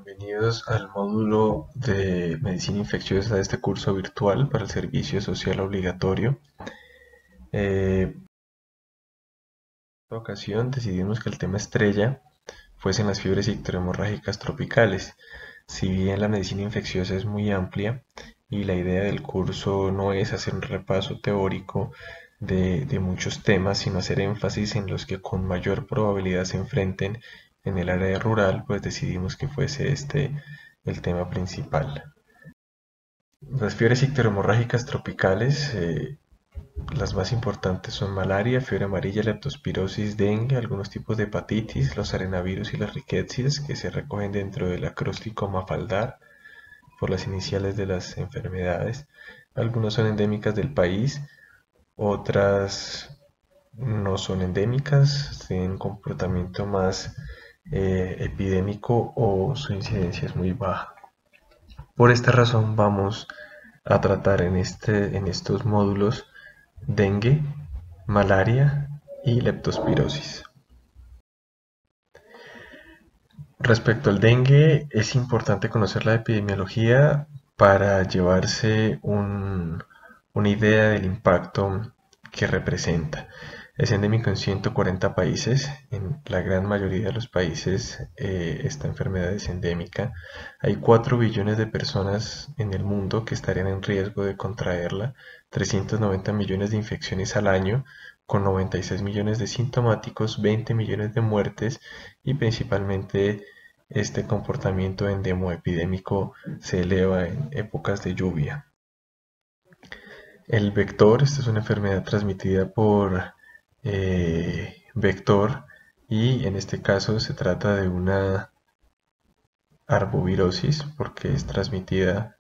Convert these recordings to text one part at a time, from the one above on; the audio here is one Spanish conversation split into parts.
Bienvenidos al módulo de medicina infecciosa de este curso virtual para el servicio social obligatorio. En esta ocasión decidimos que el tema estrella fuesen las fiebres icterohemorrágicas tropicales. Si bien la medicina infecciosa es muy amplia y la idea del curso no es hacer un repaso teórico de muchos temas, sino hacer énfasis en los que con mayor probabilidad se enfrenten en el área rural, pues decidimos que fuese este el tema principal. Las fiebres icterohemorrágicas tropicales, las más importantes son malaria, fiebre amarilla, leptospirosis, dengue, algunos tipos de hepatitis, los arenavirus y las riquecias que se recogen dentro del acróstico mafaldar por las iniciales de las enfermedades. Algunas son endémicas del país, otras no son endémicas, tienen un comportamiento más epidémico o su incidencia es muy baja. Por esta razón vamos a tratar en estos módulos dengue, malaria y leptospirosis. Respecto al dengue, es importante conocer la epidemiología para llevarse una idea del impacto que representa. Es endémico en 140 países. En la gran mayoría de los países esta enfermedad es endémica. Hay 4 billones de personas en el mundo que estarían en riesgo de contraerla, 390 millones de infecciones al año, con 96 millones de sintomáticos, 20 millones de muertes y principalmente este comportamiento endemoepidémico se eleva en épocas de lluvia. El vector, esta es una enfermedad transmitida por vector y en este caso se trata de una arbovirosis porque es transmitida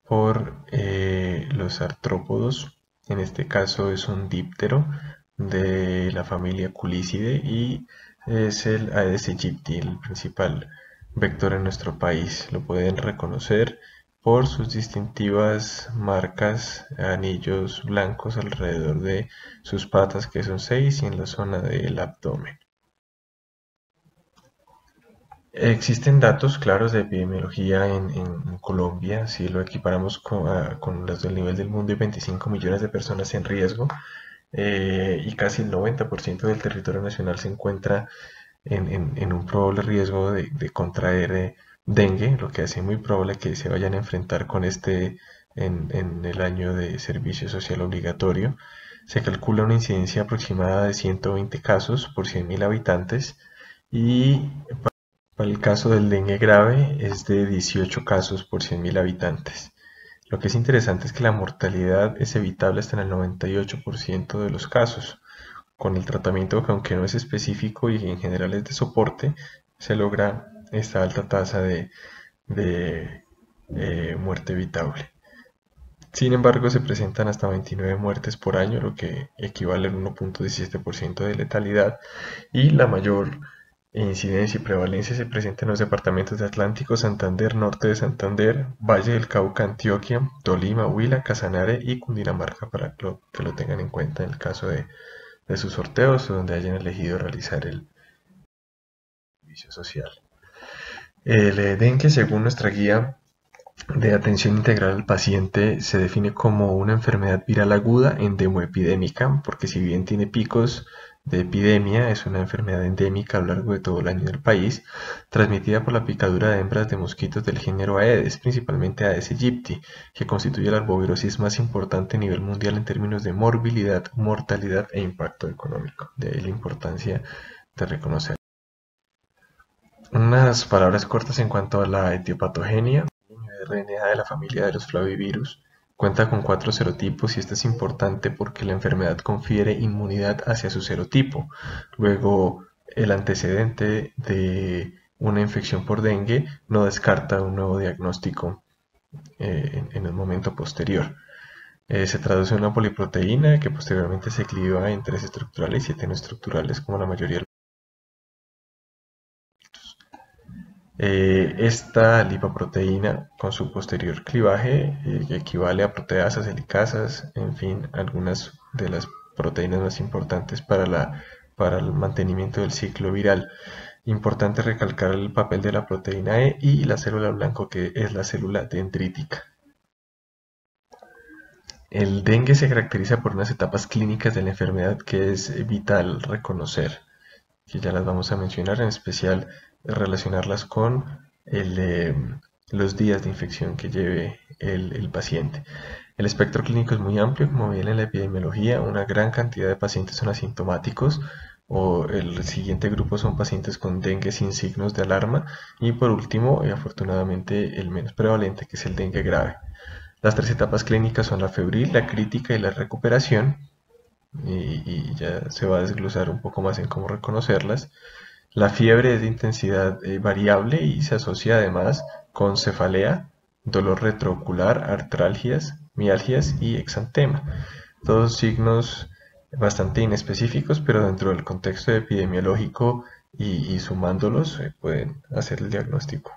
por los artrópodos. En este caso es un díptero de la familia Culicidae y es el Aedes aegypti, el principal vector en nuestro país. Lo pueden reconocer por sus distintivas marcas, anillos blancos alrededor de sus patas, que son 6, y en la zona del abdomen. Existen datos claros de epidemiología en Colombia. Si lo equiparamos con los del nivel del mundo, hay 25 millones de personas en riesgo y casi el 90% del territorio nacional se encuentra en un probable riesgo de contraer dengue, lo que hace muy probable que se vayan a enfrentar con este en el año de servicio social obligatorio. Se calcula una incidencia aproximada de 120 casos por 100.000 habitantes y para el caso del dengue grave es de 18 casos por 100.000 habitantes. Lo que es interesante es que la mortalidad es evitable hasta en el 98% de los casos. Con el tratamiento, que aunque no es específico y en general es de soporte, se logra esta alta tasa de muerte evitable. Sin embargo, se presentan hasta 29 muertes por año, lo que equivale al 1.17% de letalidad, y la mayor incidencia y prevalencia se presenta en los departamentos de Atlántico, Santander, Norte de Santander, Valle del Cauca, Antioquia, Tolima, Huila, Casanare y Cundinamarca, para que lo tengan en cuenta en el caso de sus sorteos o donde hayan elegido realizar el servicio social. El dengue, según nuestra guía de atención integral al paciente, se define como una enfermedad viral aguda endemoepidémica, porque si bien tiene picos de epidemia, es una enfermedad endémica a lo largo de todo el año del país, transmitida por la picadura de hembras de mosquitos del género Aedes, principalmente Aedes aegypti, que constituye la arbovirosis más importante a nivel mundial en términos de morbilidad, mortalidad e impacto económico. De ahí la importancia de reconocer. Unas palabras cortas en cuanto a la etiopatogenia. El RNA de la familia de los flavivirus cuenta con 4 serotipos y esto es importante porque la enfermedad confiere inmunidad hacia su serotipo. Luego, el antecedente de una infección por dengue no descarta un nuevo diagnóstico en el momento posterior. Se traduce en una poliproteína que posteriormente se cliva en 3 estructurales y 7 no estructurales como la mayoría de esta lipoproteína con su posterior clivaje equivale a proteasas, helicasas, en fin, algunas de las proteínas más importantes para el mantenimiento del ciclo viral. Importante recalcar el papel de la proteína E y la célula blanco, que es la célula dendrítica. El dengue se caracteriza por unas etapas clínicas de la enfermedad que es vital reconocer, que ya las vamos a mencionar, en especial relacionarlas con el, los días de infección que lleve el paciente. El espectro clínico es muy amplio, como bien en la epidemiología, una gran cantidad de pacientes son asintomáticos, o el siguiente grupo son pacientes con dengue sin signos de alarma, y por último, afortunadamente, el menos prevalente, que es el dengue grave. Las tres etapas clínicas son la febril, la crítica y la recuperación, y ya se va a desglosar un poco más en cómo reconocerlas. La fiebre es de intensidad variable y se asocia además con cefalea, dolor retroocular, artralgias, mialgias y exantema. Todos signos bastante inespecíficos, pero dentro del contexto epidemiológico y sumándolos pueden hacer el diagnóstico.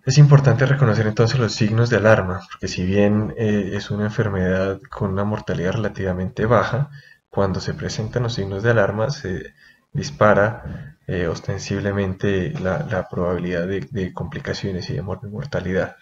Es importante reconocer entonces los signos de alarma, porque si bien es una enfermedad con una mortalidad relativamente baja, cuando se presentan los signos de alarma se dispara ostensiblemente la probabilidad de complicaciones y de mortalidad.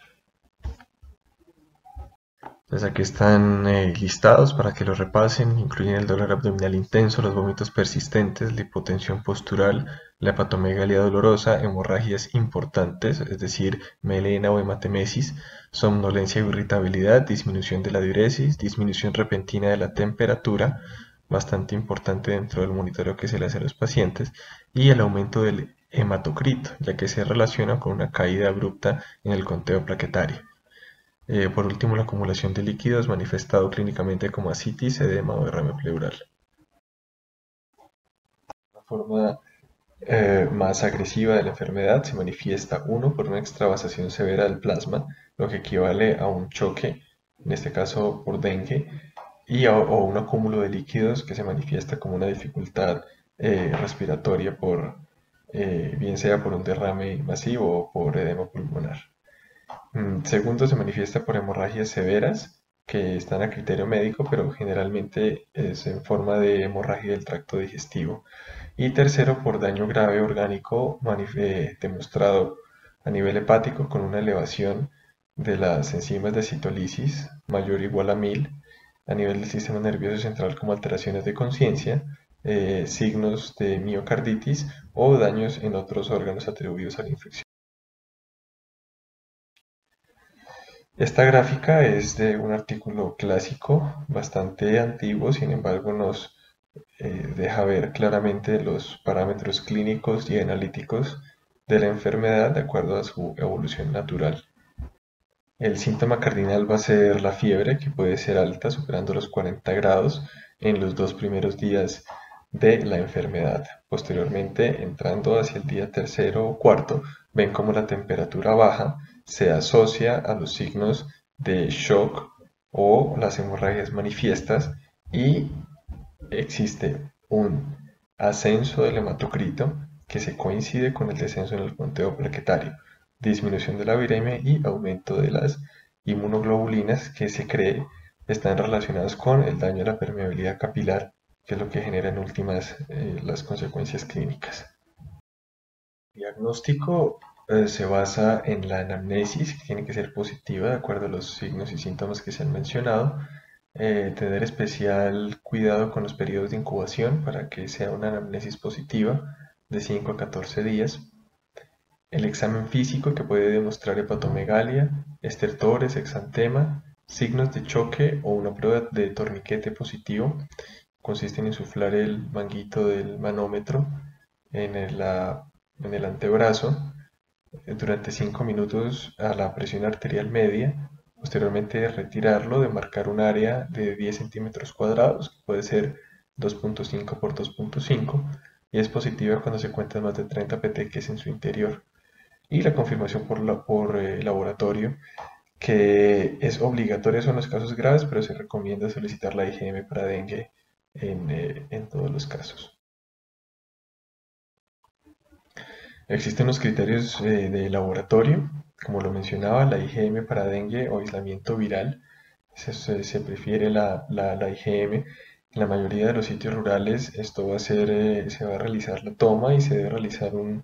Entonces aquí están listados para que los repasen, incluyen el dolor abdominal intenso, los vómitos persistentes, la hipotensión postural, la hepatomegalia dolorosa, hemorragias importantes, es decir, melena o hematemesis, somnolencia o irritabilidad, disminución de la diuresis, disminución repentina de la temperatura, bastante importante dentro del monitoreo que se le hace a los pacientes, y el aumento del hematocrito, ya que se relaciona con una caída abrupta en el conteo plaquetario. Por último, la acumulación de líquidos manifestado clínicamente como ascitis, edema o derrame pleural. La forma más agresiva de la enfermedad se manifiesta, uno, por una extravasación severa del plasma, lo que equivale a un choque, en este caso por dengue, o un acúmulo de líquidos que se manifiesta como una dificultad respiratoria bien sea por un derrame masivo o por edema pulmonar. Segundo, se manifiesta por hemorragias severas que están a criterio médico, pero generalmente es en forma de hemorragia del tracto digestivo. Y tercero, por daño grave orgánico demostrado a nivel hepático con una elevación de las enzimas de citólisis mayor o igual a 1000, a nivel del sistema nervioso central como alteraciones de conciencia, signos de miocarditis o daños en otros órganos atribuidos a la infección. Esta gráfica es de un artículo clásico bastante antiguo, sin embargo nos deja ver claramente los parámetros clínicos y analíticos de la enfermedad de acuerdo a su evolución natural. El síntoma cardinal va a ser la fiebre, que puede ser alta, superando los 40 grados en los 2 primeros días de la enfermedad. Posteriormente, entrando hacia el día tercero o cuarto, ven cómo la temperatura baja se asocia a los signos de shock o las hemorragias manifiestas, y existe un ascenso del hematocrito que se coincide con el descenso en el conteo plaquetario, disminución de la viremia y aumento de las inmunoglobulinas, que se cree están relacionadas con el daño a la permeabilidad capilar, que es lo que genera en últimas las consecuencias clínicas. El diagnóstico se basa en la anamnesis, que tiene que ser positiva de acuerdo a los signos y síntomas que se han mencionado. Tener especial cuidado con los periodos de incubación para que sea una anamnesis positiva de 5 a 14 días. El examen físico, que puede demostrar hepatomegalia, estertores, exantema, signos de choque o una prueba de torniquete positivo. Consiste en insuflar el manguito del manómetro en el antebrazo durante 5 minutos a la presión arterial media. Posteriormente retirarlo, demarcar un área de 10 centímetros cuadrados, que puede ser 2.5 por 2.5, y es positiva cuando se cuentan más de 30 petequias en su interior. Y la confirmación por laboratorio, que es obligatoria en los casos graves, pero se recomienda solicitar la IgM para dengue en todos los casos. Existen los criterios de laboratorio, como lo mencionaba, la IgM para dengue o aislamiento viral. Se prefiere la IgM En la mayoría de los sitios rurales esto va a ser, se va a realizar la toma y se debe realizar un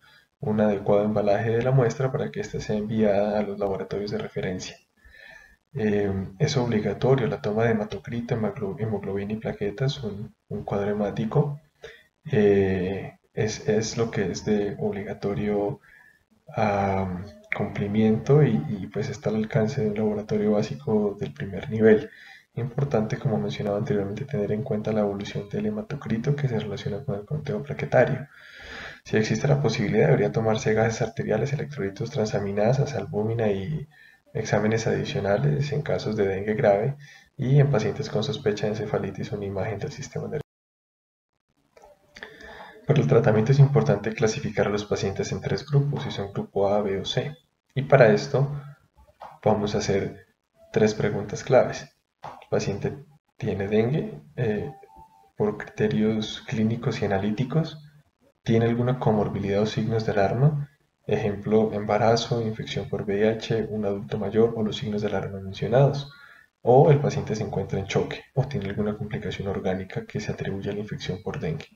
adecuado embalaje de la muestra para que ésta sea enviada a los laboratorios de referencia. Es obligatorio la toma de hematocrito, hemoglobina y plaquetas, un cuadro hemático. Es lo que es de obligatorio a cumplimiento pues está al alcance de un laboratorio básico del primer nivel. Importante, como mencionaba anteriormente, tener en cuenta la evolución del hematocrito que se relaciona con el conteo plaquetario. Si existe la posibilidad, debería tomarse gases arteriales, electrolitos, transaminasas, albúmina y exámenes adicionales en casos de dengue grave y en pacientes con sospecha de encefalitis una imagen del sistema nervioso. Para el tratamiento es importante clasificar a los pacientes en tres grupos, si son grupo A, B o C. Y para esto vamos a hacer tres preguntas claves. ¿El paciente tiene dengue? Por criterios clínicos y analíticos, ¿tiene alguna comorbilidad o signos de alarma? Ejemplo, embarazo, infección por VIH, un adulto mayor o los signos de alarma mencionados. O el paciente se encuentra en choque o tiene alguna complicación orgánica que se atribuye a la infección por dengue.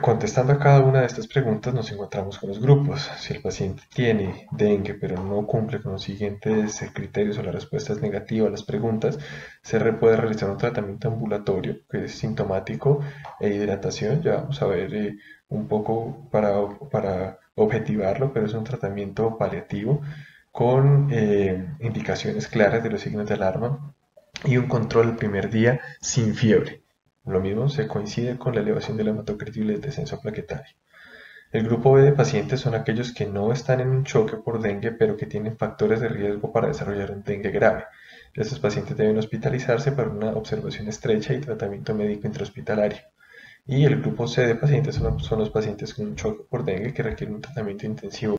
Contestando a cada una de estas preguntas nos encontramos con los grupos. Si el paciente tiene dengue pero no cumple con los siguientes criterios o la respuesta es negativa a las preguntas, se puede realizar un tratamiento ambulatorio que es sintomático e hidratación. Ya vamos a ver un poco para objetivarlo, pero es un tratamiento paliativo con indicaciones claras de los signos de alarma y un control el primer día sin fiebre. Lo mismo se coincide con la elevación del hematocrito y el descenso plaquetario. El grupo B de pacientes son aquellos que no están en un choque por dengue, pero que tienen factores de riesgo para desarrollar un dengue grave. Estos pacientes deben hospitalizarse para una observación estrecha y tratamiento médico intrahospitalario. Y el grupo C de pacientes son los pacientes con un choque por dengue que requieren un tratamiento intensivo.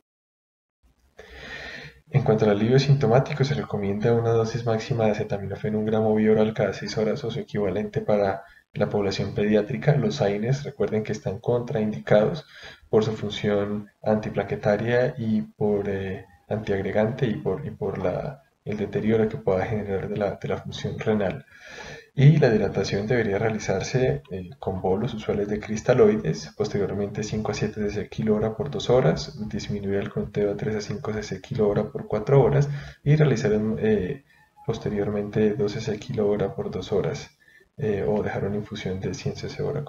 En cuanto al alivio sintomático, se recomienda una dosis máxima de acetaminofén 1 gramo vía oral cada 6 horas o su equivalente para la población pediátrica. Los AINES, recuerden que están contraindicados por su función antiplaquetaria y por antiagregante y por el deterioro que pueda generar de la función renal. Y la hidratación debería realizarse con bolos usuales de cristaloides, posteriormente 5 a 7 cc kg por 2 horas, disminuir el conteo a 3 a 5 cc kg por 4 horas y realizar posteriormente 12 cc kg por 2 horas o dejar una infusión de 100 cc hora